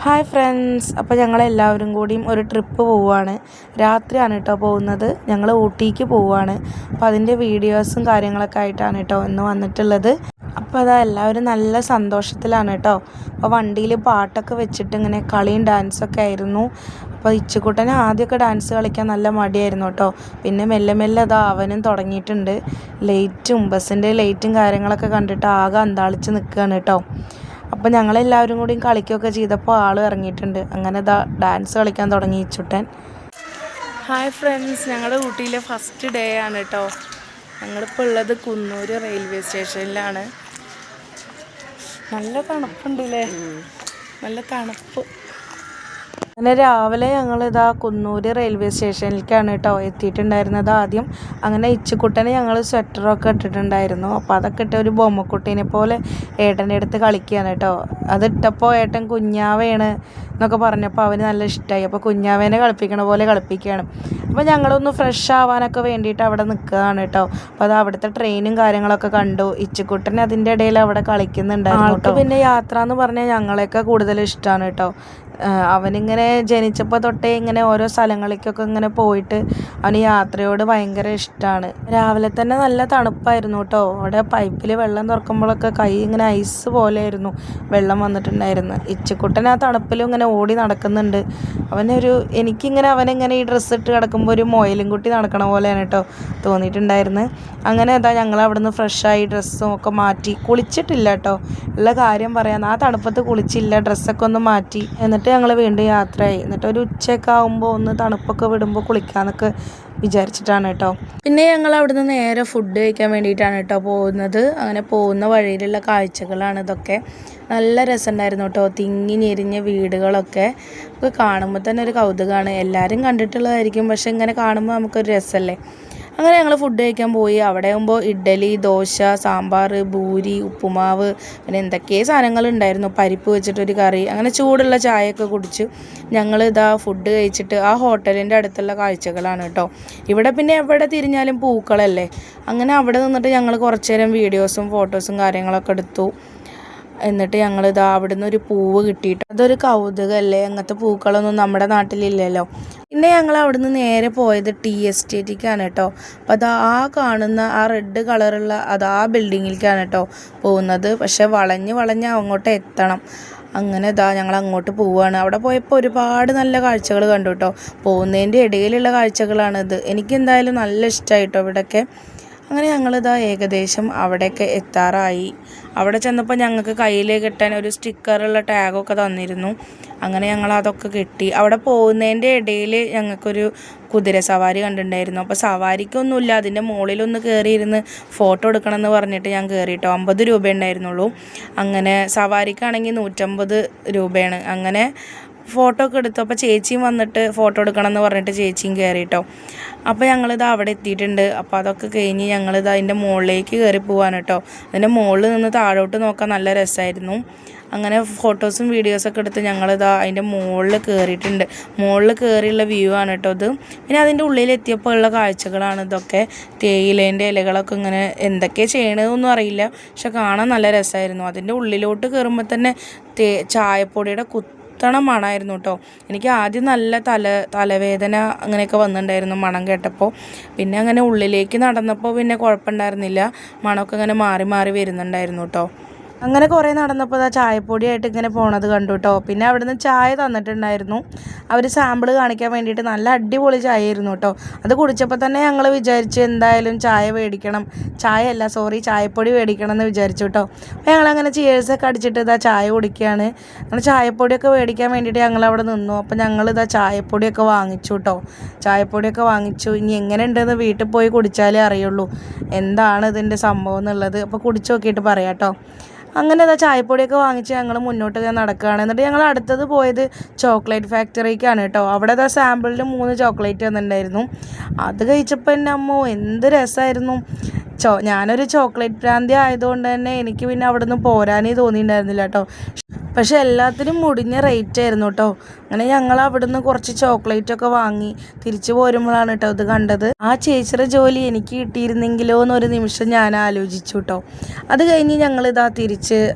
Hi friends, അപ്പോൾ ഞങ്ങളെല്ലാവരും കൂടിയും ഒരു ട്രിപ്പ് പോവുകയാണ്. രാത്രിയാണ് കേട്ടോ പോകുന്നത്. ഞങ്ങൾ ഊട്ടിക്ക് പോവുകയാണ്. അപ്പോൾ അതിൻ്റെ വീഡിയോസും കാര്യങ്ങളൊക്കെ ആയിട്ടാണ് കേട്ടോ ഇന്ന് വന്നിട്ടുള്ളത്. അപ്പോൾ അതാ എല്ലാവരും നല്ല സന്തോഷത്തിലാണ് കേട്ടോ. അപ്പോൾ വണ്ടിയിൽ പാട്ടൊക്കെ വെച്ചിട്ട് ഇങ്ങനെ കളിയും ഡാൻസൊക്കെ ആയിരുന്നു. അപ്പോൾ ഇച്ചുക്കുട്ടന് ആദ്യമൊക്കെ ഡാൻസ് കളിക്കാൻ നല്ല മടിയായിരുന്നു കേട്ടോ. പിന്നെ മെല്ലെ മെല്ലെ അതാ അവനും തുടങ്ങിയിട്ടുണ്ട്. ബസ്സിൻ്റെ ലൈറ്റും കാര്യങ്ങളൊക്കെ കണ്ടിട്ട് ആകെ അന്താളിച്ച് നിൽക്കുകയാണ് കേട്ടോ. അപ്പോൾ ഞങ്ങളെല്ലാവരും കൂടിയും കളിക്കുകയൊക്കെ ചെയ്തപ്പോൾ ആൾ ഇറങ്ങിയിട്ടുണ്ട്. അങ്ങനെ ഡാൻസ് കളിക്കാൻ തുടങ്ങി ഇച്ചുട്ടൻ. ഹായ് ഫ്രണ്ട്സ്, ഞങ്ങളുടെ ഊട്ടിയിലെ ഫസ്റ്റ് ഡേ ആണ് കേട്ടോ. ഞങ്ങളിപ്പോൾ ഉള്ളത് കുന്നൂർ റെയിൽവേ സ്റ്റേഷനിലാണ്. നല്ല തണുപ്പുണ്ടല്ലേ, നല്ല തണുപ്പ്. അങ്ങനെ രാവിലെ ഞങ്ങളിതാ കുന്നൂർ റെയിൽവേ സ്റ്റേഷനിലേക്കാണ് കേട്ടോ എത്തിയിട്ടുണ്ടായിരുന്നത് ആദ്യം. അങ്ങനെ ഇച്ചുക്കുട്ടനെ ഞങ്ങൾ സ്വെറ്ററൊക്കെ ഇട്ടിട്ടുണ്ടായിരുന്നു. അപ്പോൾ അതൊക്കെ ഇട്ട് ഒരു ബൊമ്മക്കുട്ടീനെ പോലെ ഏട്ടൻ്റെ അടുത്ത് കളിക്കുകയാണ് കേട്ടോ. അതിട്ടപ്പോൾ ഏട്ടൻ കുഞ്ഞാവയാണ് എന്നൊക്കെ പറഞ്ഞപ്പോൾ അവന് നല്ല ഇഷ്ടമായി. അപ്പോൾ കുഞ്ഞാവേനെ കളിപ്പിക്കണ പോലെ കളിപ്പിക്കുകയാണ്. അപ്പോൾ ഞങ്ങളൊന്ന് ഫ്രഷ് ആവാനൊക്കെ വേണ്ടിയിട്ട് അവിടെ നിൽക്കുകയാണ് കേട്ടോ. അപ്പോൾ അത് അവിടുത്തെ ട്രെയിനും കാര്യങ്ങളൊക്കെ കണ്ടു. ഇച്ചുക്കുട്ടൻ അതിൻ്റെ ഇടയിൽ അവിടെ കളിക്കുന്നുണ്ടായിരുന്നു കേട്ടോ. പിന്നെ യാത്ര എന്ന് പറഞ്ഞാൽ ഞങ്ങളെയൊക്കെ കൂടുതൽ ഇഷ്ടമാണ് കേട്ടോ. അവനിങ്ങനെ ജനിച്ചപ്പോൾ തൊട്ടേ ഇങ്ങനെ ഓരോ സ്ഥലങ്ങളിലേക്കൊക്കെ ഇങ്ങനെ പോയിട്ട് അവന് യാത്രയോട് ഭയങ്കര ഇഷ്ടമാണ്. രാവിലെ തന്നെ നല്ല തണുപ്പായിരുന്നു കേട്ടോ. അവിടെ പൈപ്പിൽ വെള്ളം തുറക്കുമ്പോഴൊക്കെ കൈ ഇങ്ങനെ ഐസ് പോലെയായിരുന്നു വെള്ളം വന്നിട്ടുണ്ടായിരുന്നു. ഇച്ചുക്കുട്ടൻ ആ തണുപ്പിലും ഇങ്ങനെ ഓടി നടക്കുന്നുണ്ട്. എനിക്കിങ്ങനെ അവനിങ്ങനെ ഈ ഡ്രസ്സ് ഇട്ട് കിടക്കുമ്പോൾ ഒരു മൊയിലും കുട്ടി നടക്കണ പോലെയാണ് കേട്ടോ തോന്നിയിട്ടുണ്ടായിരുന്നു. അങ്ങനെ അതാ ഞങ്ങൾ അവിടുന്ന് ഫ്രഷായി ഡ്രസ്സും ഒക്കെ മാറ്റി. കുളിച്ചിട്ടില്ല കേട്ടോ, ഉള്ള കാര്യം പറയാം. ആ തണുപ്പത്ത് കുളിച്ചില്ല, ഡ്രസ്സൊക്കെ ഒന്ന് മാറ്റി. എന്നിട്ട് ഞങ്ങൾ വീണ്ടും യാത്രയായി. എന്നിട്ട് ഒരു ഉച്ചയൊക്കെ ആകുമ്പോൾ ഒന്ന് തണുപ്പൊക്കെ വിടുമ്പോൾ കുളിക്കാമെന്നൊക്കെ വിചാരിച്ചിട്ടാണ് കേട്ടോ. പിന്നെ ഞങ്ങൾ അവിടുന്ന് നേരെ ഫുഡ് കഴിക്കാൻ വേണ്ടിയിട്ടാണ് കേട്ടോ പോകുന്നത്. അങ്ങനെ പോകുന്ന വഴിയിലുള്ള കാഴ്ചകളാണ് ഇതൊക്കെ. നല്ല രസമുണ്ടായിരുന്നു കേട്ടോ. തിങ്ങി ഞെരിഞ്ഞ വീടുകളൊക്കെ കാണുമ്പോൾ തന്നെ ഒരു കൗതുകമാണ്. എല്ലാവരും കണ്ടിട്ടുള്ളതായിരിക്കും, പക്ഷെ ഇങ്ങനെ കാണുമ്പോൾ നമുക്കൊരു രസമല്ലേ. അങ്ങനെ ഞങ്ങൾ ഫുഡ് കഴിക്കാൻ പോയി. അവിടെ ആകുമ്പോൾ ഇഡ്ഡലി, ദോശ, സാമ്പാർ, പൂരി, ഉപ്പുമാവ്, പിന്നെ എന്തൊക്കെയോ സാധനങ്ങളുണ്ടായിരുന്നു. പരിപ്പ് വെച്ചിട്ടൊരു കറി, അങ്ങനെ ചൂടുള്ള ചായയൊക്കെ കുടിച്ചു ഞങ്ങളിതാ ഫുഡ് കഴിച്ചിട്ട് ആ ഹോട്ടലിൻ്റെ അടുത്തുള്ള കാഴ്ചകളാണ് കേട്ടോ. ഇവിടെ പിന്നെ എവിടെ തിരിഞ്ഞാലും പൂക്കളല്ലേ. അങ്ങനെ അവിടെ നിന്നിട്ട് ഞങ്ങൾ കുറച്ച് നേരം വീഡിയോസും ഫോട്ടോസും കാര്യങ്ങളൊക്കെ എടുത്തു. എന്നിട്ട് ഞങ്ങളിതാ അവിടുന്ന് ഒരു പൂവ് കിട്ടിയിട്ട് അതൊരു കൗതുകമല്ലേ. അങ്ങനത്തെ പൂക്കളൊന്നും നമ്മുടെ നാട്ടിലില്ലല്ലോ. പിന്നെ ഞങ്ങൾ അവിടുന്ന് നേരെ പോയത് ടീ എസ്റ്റേറ്റിലേക്കാണ് കേട്ടോ. അപ്പോൾ ആ കാണുന്ന ആ റെഡ് കളറുള്ള ആ ബിൽഡിങ്ങിലേക്കാണ് കേട്ടോ പോകുന്നത്. പക്ഷെ വളഞ്ഞ് അങ്ങോട്ട് എത്തണം. അങ്ങനെ ഞങ്ങൾ അങ്ങോട്ട് പോവുകയാണ്. അവിടെ പോയപ്പോൾ ഒരുപാട് നല്ല കാഴ്ചകൾ കണ്ടു കേട്ടോ. പോകുന്നതിൻ്റെ ഇടയിലുള്ള കാഴ്ചകളാണിത്. എനിക്കെന്തായാലും നല്ല ഇഷ്ടമായി കേട്ടോ ഇവിടെയൊക്കെ. അങ്ങനെ ഞങ്ങളിതാ ഏകദേശം അവിടെയൊക്കെ എത്താറായി. അവിടെ ചെന്നപ്പോൾ ഞങ്ങൾക്ക് കയ്യിൽ കെട്ടാൻ ഒരു സ്റ്റിക്കറുള്ള ടാഗൊക്കെ തന്നിരുന്നു. അങ്ങനെ ഞങ്ങൾ അതൊക്കെ കെട്ടി. അവിടെ പോകുന്നതിൻ്റെ ഇടയിൽ ഞങ്ങൾക്കൊരു കുതിര സവാരി കണ്ടിട്ടുണ്ടായിരുന്നു. അപ്പോൾ സവാരിക്കൊന്നുമില്ല, അതിൻ്റെ മുകളിലൊന്ന് കയറിയിരുന്ന് ഫോട്ടോ എടുക്കണമെന്ന് പറഞ്ഞിട്ട് ഞാൻ കയറിയിട്ടോ. 50 രൂപ ഉണ്ടായിരുന്നുള്ളൂ. അങ്ങനെ സവാരിക്കാണെങ്കിൽ 150 രൂപയാണ്. അങ്ങനെ ഫോട്ടോ ഒക്കെ എടുത്തു. അപ്പോൾ ചേച്ചിയും വന്നിട്ട് ഫോട്ടോ എടുക്കണം എന്ന് പറഞ്ഞിട്ട് ചേച്ചിയും കയറിയിട്ടോ. അപ്പോൾ ഞങ്ങളിത് അവിടെ എത്തിയിട്ടുണ്ട്. അപ്പോൾ അതൊക്കെ കഴിഞ്ഞ് ഞങ്ങളിത് അതിൻ്റെ മുകളിലേക്ക് കയറി പോകാൻ കേട്ടോ. അതിൻ്റെ മുകളിൽ നിന്ന് താഴോട്ട് നോക്കാൻ നല്ല രസമായിരുന്നു. അങ്ങനെ ഫോട്ടോസും വീഡിയോസൊക്കെ എടുത്ത് ഞങ്ങളിതാ അതിൻ്റെ മുകളിൽ കയറിയിട്ടുണ്ട്. മുകളിൽ കയറിയുള്ള വ്യൂ ആണ് കേട്ടോ ഇത്. പിന്നെ അതിൻ്റെ ഉള്ളിലെത്തിയപ്പോൾ ഉള്ള കാഴ്ചകളാണ് ഇതൊക്കെ. തേയിലേൻ്റെ ഇലകളൊക്കെ ഇങ്ങനെ എന്തൊക്കെ ചെയ്യണതൊന്നും അറിയില്ല, പക്ഷെ കാണാൻ നല്ല രസമായിരുന്നു. അതിൻ്റെ ഉള്ളിലോട്ട് കയറുമ്പോൾ തന്നെ ചായപ്പൊടിയുടെ മണമായിരുന്നു കേട്ടോ. എനിക്ക് ആദ്യം നല്ല തലവേദന അങ്ങനെയൊക്കെ വന്നിട്ടുണ്ടായിരുന്നു മണം കേട്ടപ്പോൾ. പിന്നെ അങ്ങനെ ഉള്ളിലേക്ക് നടന്നപ്പോൾ പിന്നെ കുഴപ്പമുണ്ടായിരുന്നില്ല. മണമൊക്കെ ഇങ്ങനെ മാറി മാറി വരുന്നുണ്ടായിരുന്നു കേട്ടോ. അങ്ങനെ കുറേ നടന്നപ്പോൾ ചായപ്പൊടിയായിട്ട് ഇങ്ങനെ പോണത് കണ്ടു കേട്ടോ. പിന്നെ അവിടുന്ന് ചായ തന്നിട്ടുണ്ടായിരുന്നു. അവർ സാമ്പിൾ കാണിക്കാൻ വേണ്ടിയിട്ട് നല്ല അടിപൊളി ചായ ആയിരുന്നു കേട്ടോ. അത് കുടിച്ചപ്പോൾ തന്നെ ഞങ്ങൾ വിചാരിച്ചു എന്തായാലും ചായപ്പൊടി മേടിക്കണം എന്ന് വിചാരിച്ചു കേട്ടോ. അപ്പോൾ ഞങ്ങളങ്ങനെ ചിയേഴ്സൊക്കെ അടിച്ചിട്ട് ചായ കുടിക്കുകയാണ്. അങ്ങനെ ചായപ്പൊടിയൊക്കെ മേടിക്കാൻ വേണ്ടിയിട്ട് ഞങ്ങൾ അവിടെ നിന്നു. അപ്പോൾ ഞങ്ങൾ ചായപ്പൊടിയൊക്കെ വാങ്ങിച്ചു കേട്ടോ. ചായപ്പൊടിയൊക്കെ വാങ്ങിച്ചു. ഇനി എങ്ങനെ ഉണ്ടെന്ന് വീട്ടിൽ പോയി കുടിച്ചാലേ അറിയുള്ളൂ എന്താണ് ഇതിൻ്റെ സംഭവം എന്നുള്ളത്. അപ്പോൾ കുടിച്ച് നോക്കിയിട്ട് പറയാം കേട്ടോ. അങ്ങനെ ചായപ്പൊടിയൊക്കെ വാങ്ങിച്ച് ഞങ്ങൾ മുന്നോട്ട് നടക്കുകയാണ്. എന്നിട്ട് ഞങ്ങൾ അടുത്തത് പോയത് ചോക്ലേറ്റ് ഫാക്ടറിക്കാണ് കേട്ടോ. അവിടെ സാമ്പിളിൽ 3 ചോക്ലേറ്റ് വന്നിട്ടുണ്ടായിരുന്നു. അത് കഴിച്ചപ്പോൾ എൻ്റെ അമ്മോ എന്ത് രസമായിരുന്നു. ഞാനൊരു ചോക്ലേറ്റ് ഭ്രാന്തി ആയതുകൊണ്ട് തന്നെ എനിക്ക് പിന്നെ അവിടെ നിന്ന് പോരാനേ തോന്നിയിട്ടുണ്ടായിരുന്നില്ല കേട്ടോ. പക്ഷെ എല്ലാത്തിനും മുടിഞ്ഞ റേറ്റ് ആയിരുന്നു കേട്ടോ. അങ്ങനെ ഞങ്ങൾ അവിടുന്ന് കുറച്ച് ചോക്ലേറ്റ് ഒക്കെ വാങ്ങി തിരിച്ചു പോരുമ്പോഴാണ് കേട്ടോ ഇത് കണ്ടത്. ആ ചേച്ചിയുടെ ജോലി എനിക്ക് കിട്ടിയിരുന്നെങ്കിലോ എന്നൊരു നിമിഷം ഞാൻ ആലോചിച്ചു കേട്ടോ. അത് കഴിഞ്ഞ് ഞങ്ങളിതാ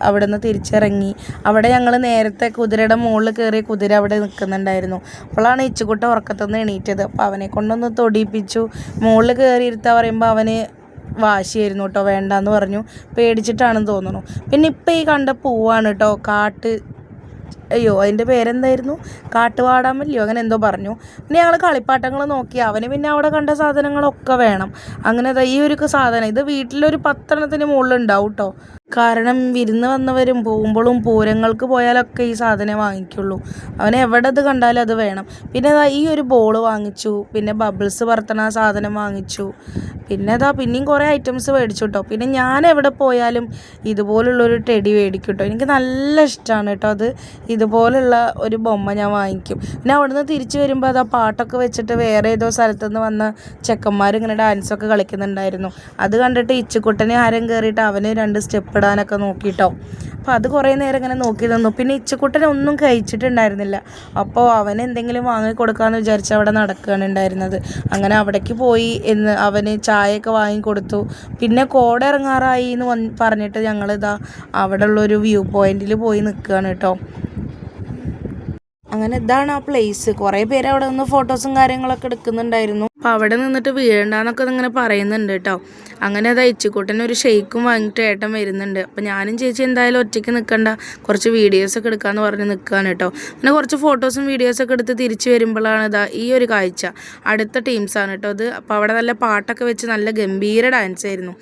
അവിടുന്ന് തിരിച്ചിറങ്ങി. അവിടെ ഞങ്ങൾ നേരത്തെ കുതിരയുടെ മുകളിൽ കയറിയ കുതിര അവിടെ നിൽക്കുന്നുണ്ടായിരുന്നു. അപ്പോഴാണ് ഇച്ചുകുട്ട ഉറക്കത്തുനിന്ന് എണീറ്റത്. അപ്പോൾ അവനെ കൊണ്ടൊന്ന് തൊടിയിപ്പിച്ചു. മുകളിൽ കയറിയിരുത്താൻ പറയുമ്പോൾ അവന് വാശിയായിരുന്നു കേട്ടോ, വേണ്ടാന്ന് പറഞ്ഞു. പേടിച്ചിട്ടാണെന്ന് തോന്നുന്നു. പിന്നെ ഇപ്പം ഈ കണ്ട പൂവാണ് കേട്ടോ, അതിൻ്റെ പേരെന്തായിരുന്നു, കാട്ടുവാടാമല്ലയോ അങ്ങനെ എന്തോ പറഞ്ഞു. പിന്നെ ഞങ്ങൾ കളിപ്പാട്ടങ്ങൾ നോക്കി. അവന് പിന്നെ അവിടെ കണ്ട സാധനങ്ങളൊക്കെ വേണം. അങ്ങനെ ഈ ഒരു സാധനം ഇത് വീട്ടിലൊരു 10 എണ്ണത്തിന് മുകളിലുണ്ടാവും കേട്ടോ. കാരണം വിരുന്ന് വന്നവരും പോകുമ്പോഴും പൂരങ്ങൾക്ക് പോയാലൊക്കെ ഈ സാധനം വാങ്ങിക്കുള്ളൂ. അവന് എവിടെ ഇത് കണ്ടാലും അത് വേണം. പിന്നെ ഈ ഒരു ബോൾ വാങ്ങിച്ചു. പിന്നെ ബബിൾസ് പറത്തണ സാധനം വാങ്ങിച്ചു. പിന്നെ പിന്നെയും കുറേ ഐറ്റംസ് മേടിച്ചു കേട്ടോ. പിന്നെ ഞാൻ എവിടെ പോയാലും ഇതുപോലുള്ളൊരു ടെഡി മേടിക്കും കേട്ടോ. എനിക്ക് നല്ല ഇഷ്ടമാണ് കേട്ടോ അത്. ഇതുപോലുള്ള ഒരു ബൊമ്മ ഞാൻ വാങ്ങിക്കും. പിന്നെ അവിടുന്ന് തിരിച്ചു വരുമ്പോൾ പാട്ടൊക്കെ വെച്ചിട്ട് വേറെ ഏതോ സ്ഥലത്തുനിന്ന് വന്ന ചെക്കന്മാർ ഇങ്ങനെ ഡാൻസൊക്കെ കളിക്കുന്നുണ്ടായിരുന്നു. അത് കണ്ടിട്ട് ഇച്ചുക്കുട്ടനെ ആരും കയറിയിട്ട് അവന് 2 സ്റ്റെപ്പ് ഇടാനൊക്കെ നോക്കിയിട്ടോ. അപ്പോൾ അത് കുറേ നേരം ഇങ്ങനെ നോക്കി നിന്നു. പിന്നെ ഇച്ചുക്കുട്ടനെ ഒന്നും കഴിച്ചിട്ടുണ്ടായിരുന്നില്ല. അപ്പോൾ അവന് എന്തെങ്കിലും വാങ്ങിക്കൊടുക്കാമെന്ന് വിചാരിച്ച് അവിടെ നടക്കുകയാണ് ഉണ്ടായിരുന്നത്. അങ്ങനെ അവിടേക്ക് പോയി അവന് ചായയൊക്കെ വാങ്ങിക്കൊടുത്തു. പിന്നെ കോട ഇറങ്ങാറായി എന്ന് പറഞ്ഞിട്ട് ഞങ്ങളിതാ അവിടെ ഉള്ളൊരു വ്യൂ പോയിന്റിൽ പോയി നിൽക്കുകയാണ് കേട്ടോ. അങ്ങനെ ഇതാണ് ആ പ്ലേസ്. കുറേ പേര് അവിടെ നിന്ന് ഫോട്ടോസും കാര്യങ്ങളൊക്കെ എടുക്കുന്നുണ്ടായിരുന്നു. അപ്പോൾ അവിടെ നിന്നിട്ട് വീഴണ്ടെന്നൊക്കെ ഇങ്ങനെ പറയുന്നുണ്ട് കേട്ടോ. അങ്ങനെ ഇച്ചുകൂട്ടന് ഒരു ഷെയ്ക്കും വാങ്ങിയിട്ട് ഏട്ടൻ വരുന്നുണ്ട്. അപ്പോൾ ഞാനും ചേച്ചി എന്തായാലും ഒറ്റയ്ക്ക് നിൽക്കണ്ട, കുറച്ച് വീഡിയോസൊക്കെ എടുക്കാമെന്ന് പറഞ്ഞ് നിൽക്കുകയാണ് കേട്ടോ. അങ്ങനെ കുറച്ച് ഫോട്ടോസും വീഡിയോസൊക്കെ എടുത്ത് തിരിച്ച് വരുമ്പോഴാണ് ഈ ഒരു കാഴ്ച. അടുത്ത ടീംസാണ് കേട്ടോ അത്. അപ്പോൾ അവിടെ നല്ല പാട്ടൊക്കെ വെച്ച് നല്ല ഗംഭീര ഡാൻസ് ആയിരുന്നു.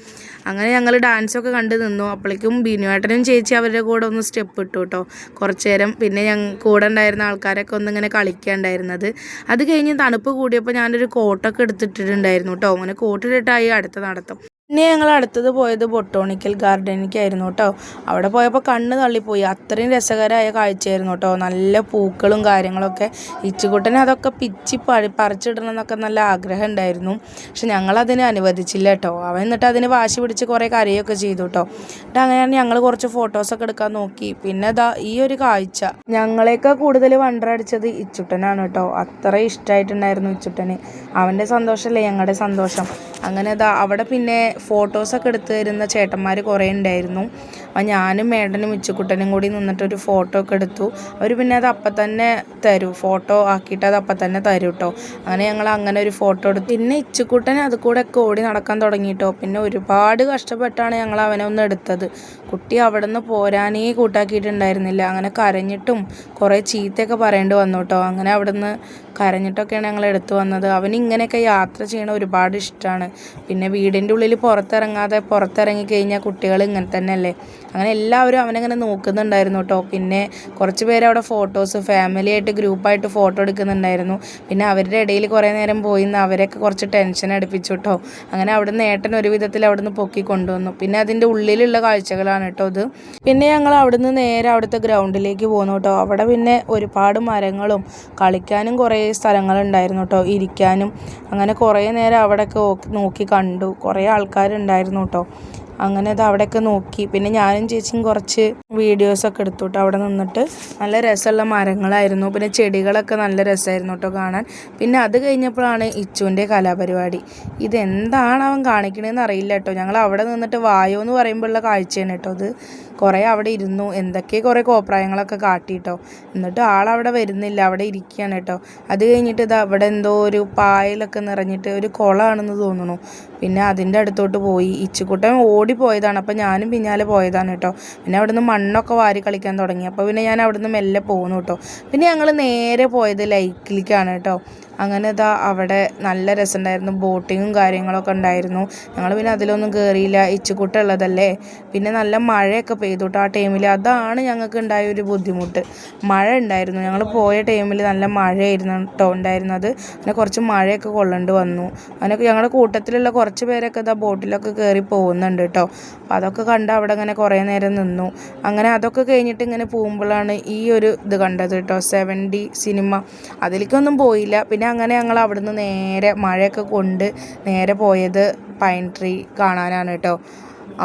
അങ്ങനെ ഞങ്ങൾ ഡാൻസൊക്കെ കണ്ട് നിന്നു. അപ്പോഴേക്കും ബിനുവേട്ടനും ചേച്ചി അവരുടെ കൂടെ ഒന്ന് സ്റ്റെപ്പ് ഇട്ടു കേട്ടോ കുറച്ച് നേരം. പിന്നെ കൂടെ ഉണ്ടായിരുന്ന ആൾക്കാരൊക്കെ ഒന്നിങ്ങനെ കളിക്കുകയുണ്ടായിരുന്നത്. അത് കഴിഞ്ഞ് തണുപ്പ് കൂടിയപ്പോൾ ഞാനൊരു കോട്ടൊക്കെ എടുത്തിട്ടുണ്ടായിരുന്നു കേട്ടോ. അങ്ങനെ കോട്ടിട്ടിട്ടായി അടുത്ത നടത്തം. പിന്നെ ഞങ്ങൾ അടുത്തത് പോയത് ബൊട്ടോണിക്കൽ ഗാർഡനിലേക്കായിരുന്നു കേട്ടോ. അവിടെ പോയപ്പോൾ കണ്ണ് തള്ളിപ്പോയി. അത്രയും രസകരമായ കാഴ്ചയായിരുന്നു കേട്ടോ. നല്ല പൂക്കളും കാര്യങ്ങളൊക്കെ. ഇച്ചുകുട്ടനെ അതൊക്കെ പിച്ചി പറിച്ചിടണം എന്നൊക്കെ നല്ല ആഗ്രഹം ഉണ്ടായിരുന്നു. പക്ഷെ ഞങ്ങളതിന് അനുവദിച്ചില്ല കേട്ടോ. അവൻ എന്നിട്ട് അതിന് വാശി പിടിച്ച് കുറേ കരയൊക്കെ ചെയ്തു കേട്ടോ. എന്നിട്ട് അങ്ങനെയാണ് ഞങ്ങൾ കുറച്ച് ഫോട്ടോസൊക്കെ എടുക്കാൻ നോക്കി. പിന്നെ ഈ ഒരു കാഴ്ച ഞങ്ങളെയൊക്കെ കൂടുതൽ വണ്ടറടിച്ചത് ഇച്ചുട്ടനാണ് കേട്ടോ. അത്ര ഇഷ്ടമായിട്ടുണ്ടായിരുന്നു ഇച്ചുട്ടന്. അവൻ്റെ സന്തോഷമല്ലേ ഞങ്ങളുടെ സന്തോഷം. അങ്ങനെ അവിടെ പിന്നെ ഫോട്ടോസൊക്കെ എടുത്ത് തരുന്ന ചേട്ടന്മാർ കുറേ ഉണ്ടായിരുന്നു. അപ്പോൾ ഞാനും മേഡനും ഇച്ചുക്കുട്ടനും കൂടി നിന്നിട്ടൊരു ഫോട്ടോ ഒക്കെ എടുത്തു. അവർ പിന്നെ അത് അപ്പം തന്നെ തരും, ഫോട്ടോ ആക്കിയിട്ട് അത് അപ്പം തന്നെ തരും കേട്ടോ. അങ്ങനെ ഞങ്ങൾ അങ്ങനെ ഒരു ഫോട്ടോ എടുത്തു. പിന്നെ ഇച്ചുക്കുട്ടൻ അത് കൂടെ ഒക്കെ ഓടി നടക്കാൻ തുടങ്ങിയിട്ടോ. പിന്നെ ഒരുപാട് കഷ്ടപ്പെട്ടാണ് ഞങ്ങൾ അവനെ ഒന്ന് എടുത്തത്. കുട്ടി അവിടെ നിന്ന് പോരാനേ കൂട്ടാക്കിയിട്ടുണ്ടായിരുന്നില്ല. അങ്ങനെ കരഞ്ഞിട്ടും കുറേ ചീത്തയൊക്കെ പറയേണ്ടി വന്നു കേട്ടോ. അങ്ങനെ അവിടെ നിന്ന് കരഞ്ഞിട്ടൊക്കെയാണ് ഞങ്ങൾ എടുത്തു വന്നത്. അവന് ഇങ്ങനെയൊക്കെ യാത്ര ചെയ്യണ ഒരുപാട് ഇഷ്ടമാണ്. പിന്നെ വീടിൻ്റെ ഉള്ളിൽ പുറത്തിറങ്ങി കഴിഞ്ഞാൽ കുട്ടികൾ ഇങ്ങനെ തന്നെ അല്ലേ. അങ്ങനെ എല്ലാവരും അവനങ്ങനെ നോക്കുന്നുണ്ടായിരുന്നു കേട്ടോ. പിന്നെ കുറച്ച് പേര് അവിടെ ഫോട്ടോസ് ഫാമിലിയായിട്ട് ഗ്രൂപ്പായിട്ട് ഫോട്ടോ എടുക്കുന്നുണ്ടായിരുന്നു. പിന്നെ അവരുടെ ഇടയിൽ കുറേ നേരം പോയി നിന്ന് അവരെയൊക്കെ കുറച്ച് ടെൻഷൻ അടുപ്പിച്ചു കേട്ടോ. അങ്ങനെ അവിടുന്ന് ഏട്ടൻ ഒരു വിധത്തിൽ അവിടുന്ന് പൊക്കി കൊണ്ടുവന്നു. പിന്നെ അതിൻ്റെ ഉള്ളിലുള്ള കാഴ്ചകളാണ് കേട്ടോ ഇത്. പിന്നെ ഞങ്ങൾ അവിടുന്ന് നേരെ അവിടുത്തെ ഗ്രൗണ്ടിലേക്ക് പോന്നു കേട്ടോ. അവിടെ പിന്നെ ഒരുപാട് മരങ്ങളും കളിക്കാനും കുറേ സ്ഥലങ്ങളുണ്ടായിരുന്നു കേട്ടോ, ഇരിക്കാനും. അങ്ങനെ കുറേ നേരം അവിടെയൊക്കെ നോക്കി കണ്ടു. കുറേ ആൾക്കാരുണ്ടായിരുന്നു കേട്ടോ. അങ്ങനെ അവിടെയൊക്കെ നോക്കി. പിന്നെ ഞാനും ചേച്ചിയും കുറച്ച് വീഡിയോസൊക്കെ എടുത്തു കേട്ടോ. അവിടെ നിന്നിട്ട് നല്ല രസമുള്ള മരങ്ങളായിരുന്നു. പിന്നെ ചെടികളൊക്കെ നല്ല രസമായിരുന്നു കേട്ടോ കാണാൻ. പിന്നെ അത് കഴിഞ്ഞപ്പോഴാണ് ഇച്ചുവിൻ്റെ കലാപരിപാടി. ഇതെന്താണ് അവൻ കാണിക്കണമെന്ന് അറിയില്ല കേട്ടോ. ഞങ്ങൾ അവിടെ നിന്നിട്ട് വായോ എന്ന് പറയുമ്പോഴുള്ള കാഴ്ചയാണ് കേട്ടോ അത്. കുറേ അവിടെ ഇരുന്നു, എന്തൊക്കെ കുറേ കോപ്രായങ്ങളൊക്കെ കാട്ടിട്ടോ. എന്നിട്ട് ആളവിടെ വരുന്നില്ല, അവിടെ ഇരിക്കുകയാണ് കേട്ടോ. അത് കഴിഞ്ഞിട്ട് അവിടെ എന്തോ ഒരു പായലൊക്കെ നിറഞ്ഞിട്ട് ഒരു കുളമാണെന്ന് തോന്നുന്നു. പിന്നെ അതിൻ്റെ അടുത്തോട്ട് പോയി. ഇച്ചുക്കുട്ടൻ ഓടിപ്പോയതാണ്. അപ്പോൾ ഞാനും പിന്നാലെ പോയതാണ് കേട്ടോ. പിന്നെ അവിടുന്ന് മണ്ണൊക്കെ വാരി കളിക്കാൻ തുടങ്ങി. അപ്പോൾ പിന്നെ ഞാൻ അവിടുന്ന് മെല്ലെ പോകുന്നു കേട്ടോ. പിന്നെ ഞങ്ങൾ നേരെ പോയത് ലൈക്കിലേക്കാണ് കേട്ടോ. അങ്ങനെ അവിടെ നല്ല രസമുണ്ടായിരുന്നു. ബോട്ടിങ്ങും കാര്യങ്ങളൊക്കെ ഉണ്ടായിരുന്നു. ഞങ്ങൾ പിന്നെ അതിലൊന്നും കയറിയില്ല, ഇച്ചുക്കുട്ടുള്ളതല്ലേ. പിന്നെ നല്ല മഴയൊക്കെ പെയ്തു കേട്ടോ ആ ടൈമിൽ. അതാണ് ഞങ്ങൾക്ക് ഉണ്ടായ ഒരു ബുദ്ധിമുട്ട്. മഴ ഉണ്ടായിരുന്നു. ഞങ്ങൾ പോയ ടൈമിൽ നല്ല മഴയായിരുന്നു കേട്ടോ ഉണ്ടായിരുന്നത്. അങ്ങനെ കുറച്ച് മഴയൊക്കെ കൊള്ളേണ്ടി വന്നു. അങ്ങനെ ഞങ്ങളുടെ കൂട്ടത്തിലുള്ള കുറച്ച് പേരൊക്കെ ബോട്ടിലൊക്കെ കയറി പോകുന്നുണ്ട് കേട്ടോ. അപ്പോൾ അതൊക്കെ കണ്ട് അവിടെ അങ്ങനെ കുറേ നേരം നിന്നു. അങ്ങനെ അതൊക്കെ കഴിഞ്ഞിട്ട് ഇങ്ങനെ പോകുമ്പോഴാണ് ഈ ഒരു ഇത് കണ്ടത് കേട്ടോ, 7D സിനിമ. അതിലേക്കൊന്നും പോയില്ല. പിന്നെ അങ്ങനെ ഞങ്ങൾ അവിടുന്ന് നേരെ മഴയൊക്കെ കൊണ്ട് നേരെ പോയത് പൈൻ ട്രീ കാണാനാണ് കേട്ടോ.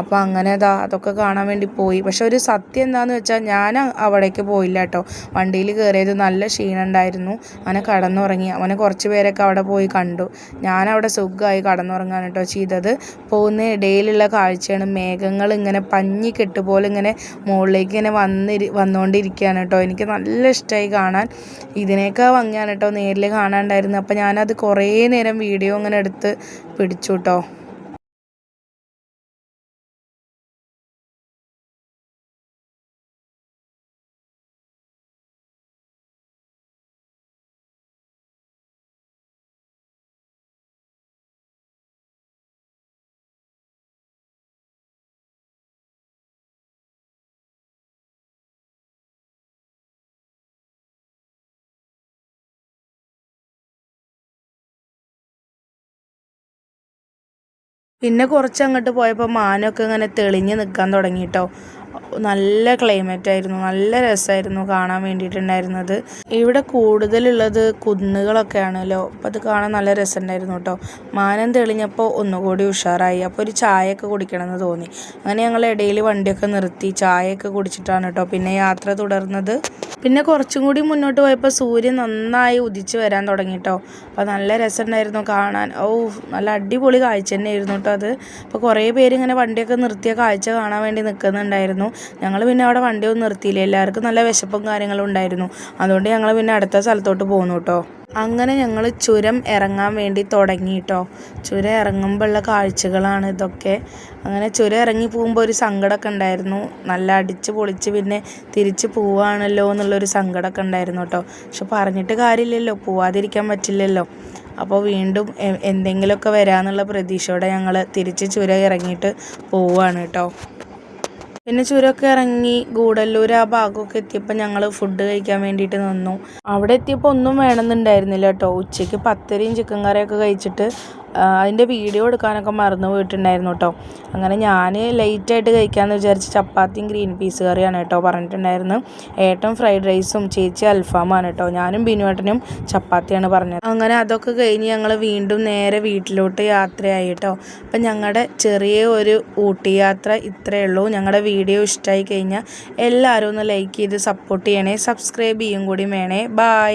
അപ്പോൾ അങ്ങനെ അതൊക്കെ കാണാൻ വേണ്ടി പോയി. പക്ഷെ ഒരു സത്യം എന്താണെന്ന് വെച്ചാൽ ഞാൻ അവിടേക്ക് പോയില്ല കേട്ടോ. വണ്ടിയിൽ കയറിയത് നല്ല ക്ഷീണം ഉണ്ടായിരുന്നു. അങ്ങനെ കടന്നുറങ്ങി. അവനെ കുറച്ച് പേരൊക്കെ അവിടെ പോയി കണ്ടു. ഞാനവിടെ സുഖമായി കടന്നുറങ്ങാൻ കേട്ടോ ചെയ്തത്. പോകുന്ന ഇടയിലുള്ള കാഴ്ചയാണ് മേഘങ്ങൾ ഇങ്ങനെ പഞ്ഞി കെട്ടുപോലെ ഇങ്ങനെ മുകളിലേക്ക് ഇങ്ങനെ വന്നുകൊണ്ടിരിക്കുകയാണ് കേട്ടോ. എനിക്ക് നല്ല ഇഷ്ടമായി കാണാൻ. ഇതിനേക്കാൾ ഭംഗിയാണ് കേട്ടോ നേരിൽ കാണാനുണ്ടായിരുന്നു. അപ്പോൾ ഞാനത് കുറേ നേരം വീഡിയോ ഇങ്ങനെ എടുത്ത് പിടിച്ചു കേട്ടോ. പിന്നെ കുറച്ച് അങ്ങോട്ട് പോയപ്പോൾ മാനൊക്കെ ഇങ്ങനെ തെളിഞ്ഞ് നിൽക്കാൻ തുടങ്ങി കേട്ടോ. നല്ല ക്ലൈമറ്റ് ആയിരുന്നു, നല്ല രസമായിരുന്നു കാണാൻ വേണ്ടിയിട്ടുണ്ടായിരുന്നത്. ഇവിടെ കൂടുതലുള്ളത് കുന്നുകളൊക്കെയാണല്ലോ, അപ്പോൾ അത് കാണാൻ നല്ല രസമുണ്ടായിരുന്നു കേട്ടോ. മാനം തെളിഞ്ഞപ്പോൾ ഒന്നുകൂടി ഉഷാറായി. അപ്പോൾ ഒരു ചായയൊക്കെ കുടിക്കണമെന്ന് തോന്നി. അങ്ങനെ ഞങ്ങൾ ഇടയിൽ വണ്ടിയൊക്കെ നിർത്തി ചായയൊക്കെ കുടിച്ചിട്ടാണ് കേട്ടോ പിന്നെ യാത്ര തുടർന്നത്. പിന്നെ കുറച്ചും കൂടി മുന്നോട്ട് പോയപ്പോൾ സൂര്യൻ നന്നായി ഉദിച്ച് വരാൻ തുടങ്ങി കേട്ടോ. അപ്പോൾ നല്ല രസമുണ്ടായിരുന്നു കാണാൻ. നല്ല അടിപൊളി കാഴ്ച തന്നെയായിരുന്നു കേട്ടോ അത്. അപ്പോൾ കുറേ പേര് ഇങ്ങനെ വണ്ടിയൊക്കെ നിർത്തിയ കാഴ്ച കാണാൻ വേണ്ടി നിൽക്കുന്നുണ്ടായിരുന്നു. ഞങ്ങൾ പിന്നെ അവിടെ വണ്ടിയൊന്നും നിർത്തിയില്ല. എല്ലാവർക്കും നല്ല വിശപ്പും കാര്യങ്ങളും ഉണ്ടായിരുന്നു. അതുകൊണ്ട് ഞങ്ങൾ പിന്നെ അടുത്ത സ്ഥലത്തോട്ട് പോന്നു കേട്ടോ. അങ്ങനെ ഞങ്ങൾ ചുരം ഇറങ്ങാൻ വേണ്ടി തുടങ്ങി കേട്ടോ. ചുരം ഇറങ്ങുമ്പോഴുള്ള കാഴ്ചകളാണ് ഇതൊക്കെ. അങ്ങനെ ചുരം ഇറങ്ങി പോകുമ്പോൾ ഒരു സങ്കടമൊക്കെ ഉണ്ടായിരുന്നു. നല്ല അടിച്ച് പൊളിച്ച് പിന്നെ തിരിച്ച് പോവുകയാണല്ലോ എന്നുള്ളൊരു സങ്കടമൊക്കെ ഉണ്ടായിരുന്നു കേട്ടോ. പക്ഷെ പറഞ്ഞിട്ട് കാര്യമില്ലല്ലോ, പോവാതിരിക്കാൻ പറ്റില്ലല്ലോ. അപ്പോൾ വീണ്ടും എന്തെങ്കിലുമൊക്കെ വരാമെന്നുള്ള പ്രതീക്ഷയോടെ ഞങ്ങൾ തിരിച്ച് ചുരം ഇറങ്ങിയിട്ട് പോവുകയാണ് കേട്ടോ. പിന്നെ ചുരമൊക്കെ ഇറങ്ങി ഗൂഡല്ലൂർ ആ ഭാഗമൊക്കെ എത്തിയപ്പോൾ ഞങ്ങൾ ഫുഡ് കഴിക്കാൻ വേണ്ടിയിട്ട് നിന്നു. അവിടെ എത്തിയപ്പോൾ ഒന്നും വേണമെന്നുണ്ടായിരുന്നില്ല കേട്ടോ. ഉച്ചയ്ക്ക് പത്തരിയും ചിക്കൻ കറിയൊക്കെ കഴിച്ചിട്ട് അതിൻ്റെ വീഡിയോ എടുക്കാനൊക്കെ മറന്നു പോയിട്ടുണ്ടായിരുന്നു കേട്ടോ. അങ്ങനെ ഞാൻ ലേറ്റായിട്ട് കഴിക്കാമെന്ന് വിചാരിച്ച് ചപ്പാത്തിയും ഗ്രീൻ പീസ് കറിയാണ് കേട്ടോ പറഞ്ഞിട്ടുണ്ടായിരുന്നു. ഏട്ടൻ ഫ്രൈഡ് റൈസും ചേച്ചി അൽഫാമാണ് കേട്ടോ. ഞാനും ബിനുവേട്ടനും ചപ്പാത്തിയാണ് പറഞ്ഞത്. അങ്ങനെ അതൊക്കെ കഴിഞ്ഞ് ഞങ്ങൾ വീണ്ടും നേരെ വീട്ടിലോട്ട് യാത്രയായി കേട്ടോ. അപ്പം ഞങ്ങളുടെ ചെറിയ ഒരു ഊട്ടി യാത്ര ഇത്രയേ ഉള്ളൂ. ഞങ്ങളുടെ വീഡിയോ ഇഷ്ടമായി കഴിഞ്ഞാൽ എല്ലാവരും ഒന്ന് ലൈക്ക് ചെയ്ത് സപ്പോർട്ട് ചെയ്യണേ, സബ്സ്ക്രൈബ് ചെയ്യും കൂടി വേണേ. ബായ്.